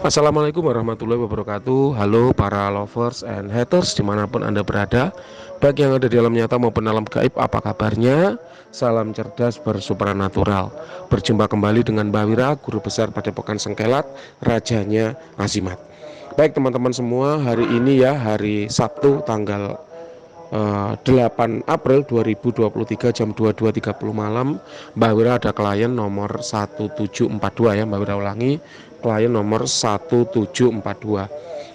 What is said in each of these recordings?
Assalamualaikum warahmatullahi wabarakatuh. Halo para lovers and haters dimanapun Anda berada, baik yang ada di alam nyata maupun alam gaib, apa kabarnya? Salam cerdas bersupranatural. Berjumpa kembali dengan Mbak Wira, guru besar Padepokan Sengkelat, rajanya Azimat. Baik teman-teman semua, hari ini ya, hari Sabtu tanggal 8 April 2023 jam 22.30 malam, Mbak Wira ada klien nomor 1742 ya, Mbak Wira ulangi, klien nomor 1742.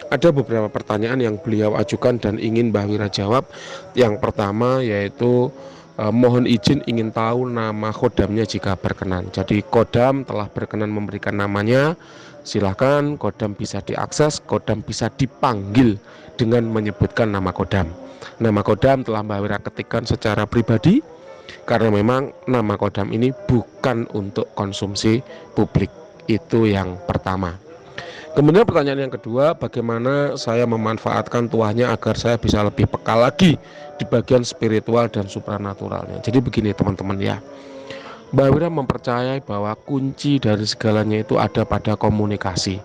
Ada beberapa pertanyaan yang beliau ajukan dan ingin Mbak Wira jawab. Yang pertama yaitu mohon izin ingin tahu nama kodamnya jika berkenan. Jadi kodam telah berkenan memberikan namanya, silahkan kodam bisa diakses, kodam bisa dipanggil dengan menyebutkan nama kodam. Nama kodam telah Mbak Wira ketikkan secara pribadi karena memang nama kodam ini bukan untuk konsumsi publik. Itu yang pertama. Kemudian pertanyaan yang kedua, bagaimana saya memanfaatkan tuahnya agar saya bisa lebih peka lagi di bagian spiritual dan supranaturalnya. Jadi begini teman-teman ya, Mbak Wira mempercayai bahwa kunci dari segalanya itu ada pada komunikasi.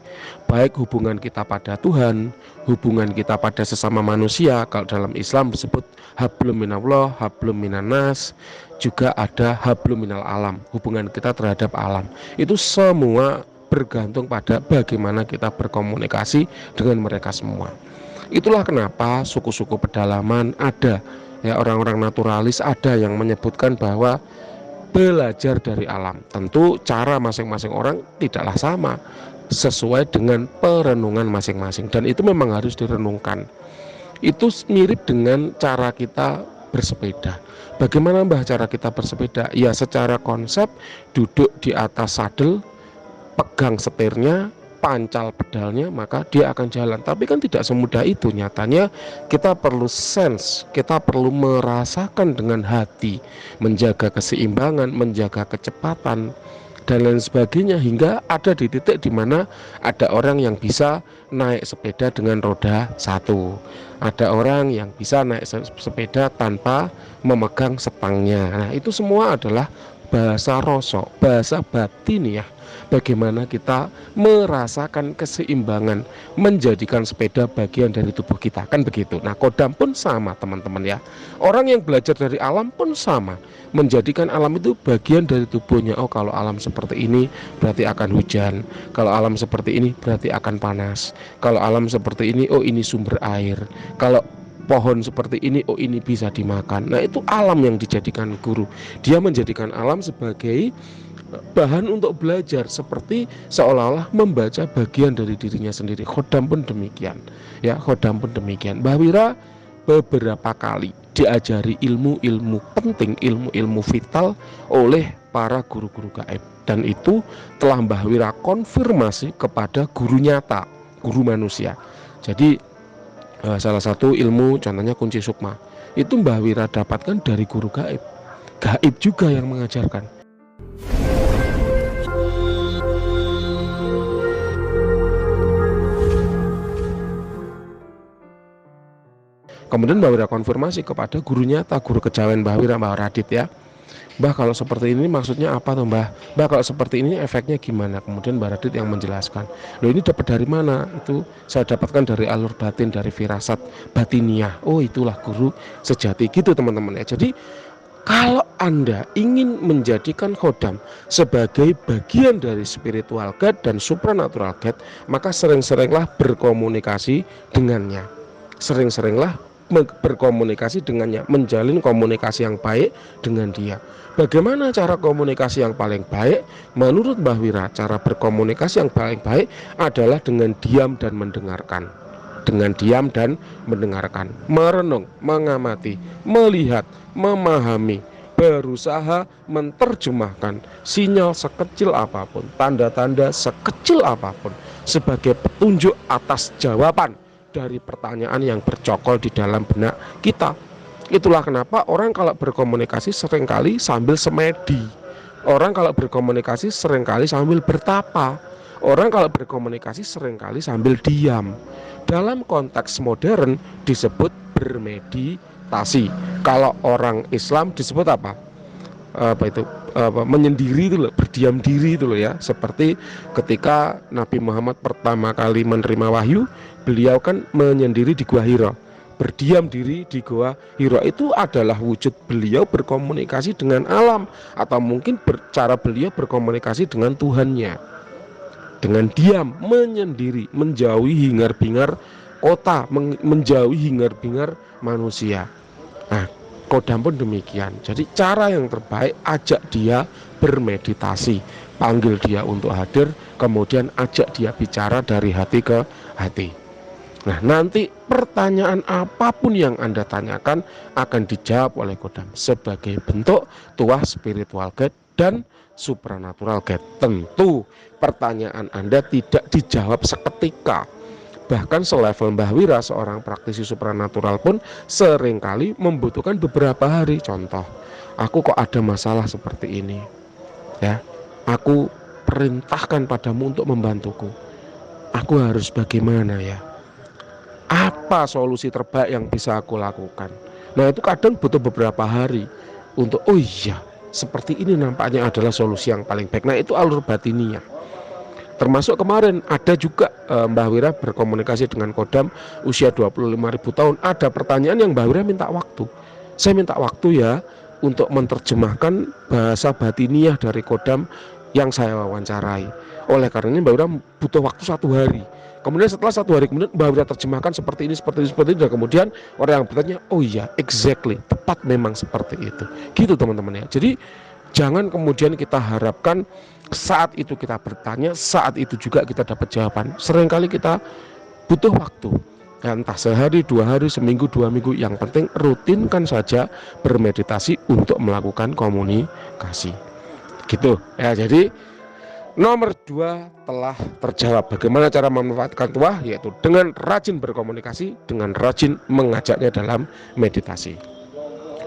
Baik hubungan kita pada Tuhan, hubungan kita pada sesama manusia, kalau dalam Islam disebut hablum minallah, hablum minannas, juga ada hablum minal alam, hubungan kita terhadap alam. Itu semua bergantung pada bagaimana kita berkomunikasi dengan mereka semua. Itulah kenapa suku-suku pedalaman ada, ya, orang-orang naturalis ada yang menyebutkan bahwa belajar dari alam. Tentu cara masing-masing orang tidaklah sama, sesuai dengan perenungan masing-masing, dan itu memang harus direnungkan. Itu mirip dengan cara kita bersepeda. Bagaimana Mbah cara kita bersepeda? Ya secara konsep, duduk di atas sadel, pegang setirnya, pancal pedalnya, maka dia akan jalan. Tapi kan tidak semudah itu. Nyatanya kita perlu sense, kita perlu merasakan dengan hati, menjaga keseimbangan, menjaga kecepatan dan lain sebagainya, hingga ada di titik di mana ada orang yang bisa naik sepeda dengan roda satu, ada orang yang bisa naik sepeda tanpa memegang stangnya. Nah itu semua adalah bahasa rosok, bahasa batin ya. Bagaimana kita merasakan keseimbangan, menjadikan sepeda bagian dari tubuh kita, kan begitu. Nah kodam pun sama teman-teman ya. Orang yang belajar dari alam pun sama, menjadikan alam itu bagian dari tubuhnya. Oh kalau alam seperti ini berarti akan hujan, kalau alam seperti ini berarti akan panas, kalau alam seperti ini oh ini sumber air, kalau pohon seperti ini oh ini bisa dimakan. Nah itu alam yang dijadikan guru. Dia menjadikan alam sebagai bahan untuk belajar, seperti seolah-olah membaca bagian dari dirinya sendiri. Khodam pun demikian ya, khodam pun demikian. Mbah Wira beberapa kali diajari ilmu-ilmu penting, ilmu-ilmu vital oleh para guru-guru gaib, dan itu telah Mbah Wira konfirmasi kepada guru nyata, guru manusia. Jadi salah satu ilmu contohnya kunci sukma itu Mbah Wira dapatkan dari guru gaib. Gaib juga yang mengajarkan. Kemudian Mbah Wira konfirmasi kepada guru nyata, guru kejawen Mbah Wira, Mbah Radit ya. Mbah kalau seperti ini maksudnya apa tuh Mbah? Mbah kalau seperti ini efeknya gimana? Kemudian Mbah Radit yang menjelaskan. Loh ini dapat dari mana? Itu saya dapatkan dari alur batin, dari firasat batiniah. Oh itulah guru sejati gitu teman-teman ya. Jadi kalau Anda ingin menjadikan khodam sebagai bagian dari spiritual guide dan supranatural guide, maka sering-seringlah berkomunikasi dengannya. Sering-seringlah berkomunikasi dengannya, menjalin komunikasi yang baik dengan dia. Bagaimana cara komunikasi yang paling baik? Menurut Mbah Wira, cara berkomunikasi yang paling baik adalah dengan diam dan mendengarkan. Dengan diam dan mendengarkan, merenung, mengamati, melihat, memahami, berusaha menerjemahkan sinyal sekecil apapun, tanda-tanda sekecil apapun sebagai petunjuk atas jawaban dari pertanyaan yang bercokol di dalam benak kita. Itulah kenapa orang kalau berkomunikasi seringkali sambil semedi, orang kalau berkomunikasi seringkali sambil bertapa, orang kalau berkomunikasi seringkali sambil diam. Dalam konteks modern disebut bermeditasi. Kalau orang Islam disebut apa? menyendiri itu loh, berdiam diri itu loh ya. Seperti ketika Nabi Muhammad pertama kali menerima wahyu, beliau kan menyendiri di Gua Hira, berdiam diri di Gua Hira. Itu adalah wujud beliau berkomunikasi dengan alam, atau mungkin cara beliau berkomunikasi dengan Tuhannya, dengan diam, menyendiri, menjauhi hingar-bingar kota, menjauhi hingar-bingar manusia. Nah, Kodam pun demikian. Jadi cara yang terbaik, ajak dia bermeditasi, panggil dia untuk hadir, kemudian ajak dia bicara dari hati ke hati. Nah, nanti pertanyaan apapun yang Anda tanyakan akan dijawab oleh Kodam sebagai bentuk tuah spiritual guide dan supranatural guide. Tentu pertanyaan Anda tidak dijawab seketika. Bahkan selevel Mbah Wira, seorang praktisi supranatural pun seringkali membutuhkan beberapa hari. Contoh, aku kok ada masalah seperti ini, ya, aku perintahkan padamu untuk membantuku. Aku harus bagaimana ya? Apa solusi terbaik yang bisa aku lakukan? Nah, itu kadang butuh beberapa hari untuk, oh iya, seperti ini nampaknya adalah solusi yang paling baik. Nah, itu alur batiniah. Termasuk kemarin ada juga Mbah Wira berkomunikasi dengan Kodam usia 25.000 tahun. Ada pertanyaan yang Mbah Wira minta waktu. Saya minta waktu ya untuk menerjemahkan bahasa batiniah dari Kodam yang saya wawancarai. Oleh karenanya Mbah Wira butuh waktu 1 hari. Kemudian setelah 1 hari kemudian Mbah Wira terjemahkan seperti ini, seperti ini, dan kemudian orang yang bertanya, oh iya, exactly, tepat memang seperti itu. Gitu teman-teman ya. Jadi jangan kemudian kita harapkan saat itu kita bertanya, saat itu juga kita dapat jawaban. Seringkali kita butuh waktu, entah sehari, 2 hari, seminggu, 2 minggu. Yang penting rutinkan saja bermeditasi untuk melakukan komunikasi. Gitu ya. Jadi nomor 2 telah terjawab. Bagaimana cara memanfaatkan tuah? Yaitu dengan rajin berkomunikasi, dengan rajin mengajaknya dalam meditasi.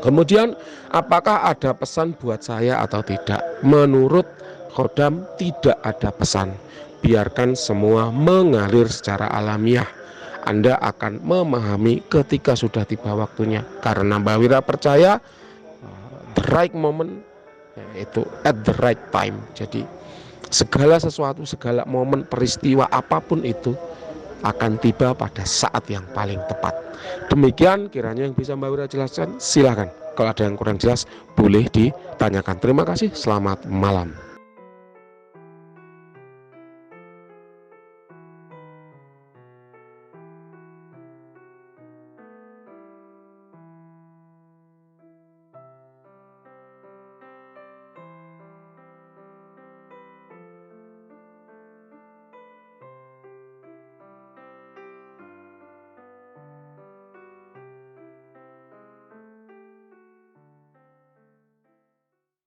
Kemudian apakah ada pesan buat saya atau tidak? Menurut Kodam tidak ada pesan. Biarkan semua mengalir secara alamiah. Anda akan memahami ketika sudah tiba waktunya. Karena Mbah Wira percaya the right moment, yaitu at the right time. Jadi segala sesuatu, segala momen, peristiwa apapun itu akan tiba pada saat yang paling tepat. Demikian kiranya yang bisa Mbah Wira jelaskan. Silahkan, kalau ada yang kurang jelas boleh ditanyakan. Terima kasih, selamat malam.